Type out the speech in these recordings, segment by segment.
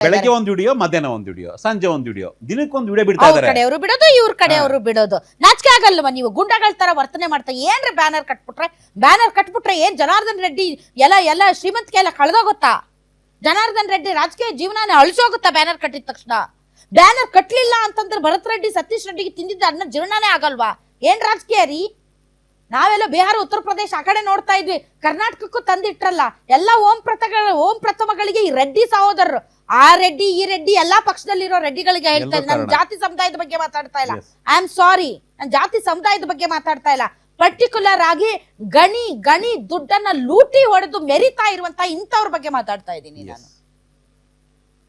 ಬೆಳಗ್ಗೆ ಒಂದು ವಿಡಿಯೋ, ಮಧ್ಯಾಹ್ನ ಒಂದು ವಿಡಿಯೋ, ಸಂಜೆ ಒಂದು ವಿಡಿಯೋ, ದಿನಕ್ಕೊಂದು ವಿಡಿಯೋ ಬಿಡ್ತಾ ಅವ್ರ ಇದ್ದಾರೆ. ಕಡೆಯವರು ಬಿಡೋದು, ಇವ್ರ ಕಡೆಯವರು ಬಿಡೋದು. ನಾಚಿಕೆ ಆಗಲ್ವಾ ನೀವು? ಗುಂಡಗಳ ತರ ವರ್ತನೆ ಮಾಡ್ತಾ ಏನ್ರಿ ಬ್ಯಾನರ್ ಕಟ್ಬಿಟ್ರೆ ಏನ್ ಜನಾರ್ದನ್ ರೆಡ್ಡಿ ಎಲ್ಲ ಶ್ರೀಮಂತಿಕೆ ಎಲ್ಲ ಕಳೆದೋಗುತ್ತಾ? ಜನಾರ್ದನ್ ರೆಡ್ಡಿ ರಾಜಕೀಯ ಜೀವನನೇ ಅಳಿಸೋಗುತ್ತಾ ಬ್ಯಾನರ್ ಕಟ್ಟಿದ ತಕ್ಷಣ? ಬ್ಯಾನರ್ ಕಟ್ಲಿಲ್ಲ ಅಂತಂದ್ರೆ ಭರತ್ ರೆಡ್ಡಿ ಸತೀಶ್ ರೆಡ್ಡಿಗೆ ತಿಂದಿದ್ದ ಅನ್ನ ಜೀವನನೇ ಆಗಲ್ವಾ? ಏನ್ ರಾಜಕೀಯ ರೀ? ನಾವೆಲ್ಲ ಬಿಹಾರ, ಉತ್ತರ ಪ್ರದೇಶ ಆ ಕಡೆ ನೋಡ್ತಾ ಇದ್ವಿ, ಕರ್ನಾಟಕಕ್ಕೂ ತಂದಿಟ್ರಲ್ಲ. ಎಲ್ಲ ಓಂ ಪ್ರಥಮಗಳಿಗೆ ಈ ರೆಡ್ಡಿ ಸಹೋದರರು, ಆ ರೆಡ್ಡಿ ಈ ರೆಡ್ಡಿ ಎಲ್ಲಾ ಪಕ್ಷದಲ್ಲಿರೋ ರೆಡ್ಡಿಗಳಿಗೆ ಹೇಳ್ತಾ ಇದ್ದೀನಿ. ನಾನು ಜಾತಿ ಸಮುದಾಯದ ಬಗ್ಗೆ ಮಾತಾಡ್ತಾ ಇಲ್ಲ. ಐ ಆಮ್ ಸಾರಿ, ನಾನು ಜಾತಿ ಸಮುದಾಯದ ಬಗ್ಗೆ ಮಾತಾಡ್ತಾ ಇಲ್ಲ. ಪರ್ಟಿಕ್ಯುಲರ್ ಆಗಿ ಗಣಿ ದುಡ್ಡನ್ನ ಲೂಟಿ ಹೊಡೆದು ಮೆರಿತಾ ಇರುವಂತ ಇಂಥವ್ರ ಬಗ್ಗೆ ಮಾತಾಡ್ತಾ ಇದ್ದೀನಿ ನಾನು.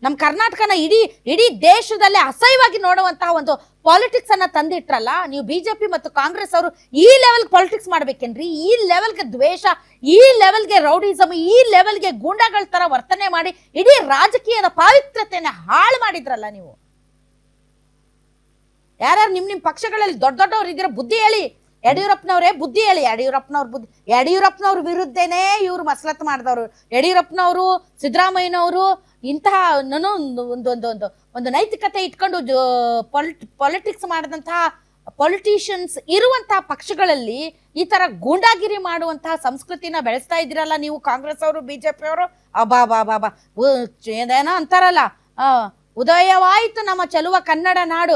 ನಮ್ ಕರ್ನಾಟಕನ ಇಡೀ ದೇಶದಲ್ಲೇ ಅಸಹ್ಯವಾಗಿ ನೋಡುವಂತಹ ಒಂದು ಪಾಲಿಟಿಕ್ಸ್ ಅನ್ನ ತಂದಿಟ್ರಲ್ಲ ನೀವು. ಬಿಜೆಪಿ ಮತ್ತು ಕಾಂಗ್ರೆಸ್ ಅವರು ಈ ಲೆವೆಲ್ ಪಾಲಿಟಿಕ್ಸ್ ಮಾಡ್ಬೇಕೇನ್ರಿ? ಈ ಲೆವೆಲ್ಗೆ ದ್ವೇಷ, ಈ ಲೆವೆಲ್ಗೆ ರೌಡಿಸಮ್, ಈ ಲೆವೆಲ್ಗೆ ಗೂಂಡಾಗಳ ತರ ವರ್ತನೆ ಮಾಡಿ ಇಡೀ ರಾಜಕೀಯದ ಪಾವಿತ್ರ್ಯತೆಯನ್ನ ಹಾಳು ಮಾಡಿದ್ರಲ್ಲ ನೀವು. ಯಾರ್ಯಾರು ನಿಮ್ ಪಕ್ಷಗಳಲ್ಲಿ ದೊಡ್ಡವ್ರು ಇದ್ದೀರ, ಬುದ್ಧಿ ಹೇಳಿ. ಯಡಿಯೂರಪ್ಪನವರೇ ಬುದ್ಧಿ ಹೇಳಿ. ಯಡಿಯೂರಪ್ಪನವ್ರ ವಿರುದ್ಧನೇ ಇವ್ರು ಮಸಲತ್ ಮಾಡಿದವರು. ಯಡಿಯೂರಪ್ಪನವರು, ಸಿದ್ದರಾಮಯ್ಯನವರು ಇಂತಹ ಒಂದು ನೈತಿಕತೆ ಇಟ್ಕೊಂಡು ಪಾಲಿಟಿಕ್ಸ್ ಮಾಡಿದಂತಹ ಪೊಲಿಟಿಷಿಯನ್ಸ್ ಇರುವಂತಹ ಪಕ್ಷಗಳಲ್ಲಿ ಈ ತರ ಗೂಂಡಾಗಿರಿ ಮಾಡುವಂತಹ ಸಂಸ್ಕೃತಿನ ಬೆಳೆಸ್ತಾ ಇದ್ದೀರಲ್ಲ ನೀವು, ಕಾಂಗ್ರೆಸ್ ಅವರು, ಬಿಜೆಪಿ ಅವರು. ಅಬಾ ಏನೋ ಅಂತಾರಲ್ಲ, ಉದಯವಾಯಿತು ನಮ್ಮ ಚೆಲುವ ಕನ್ನಡ ನಾಡು.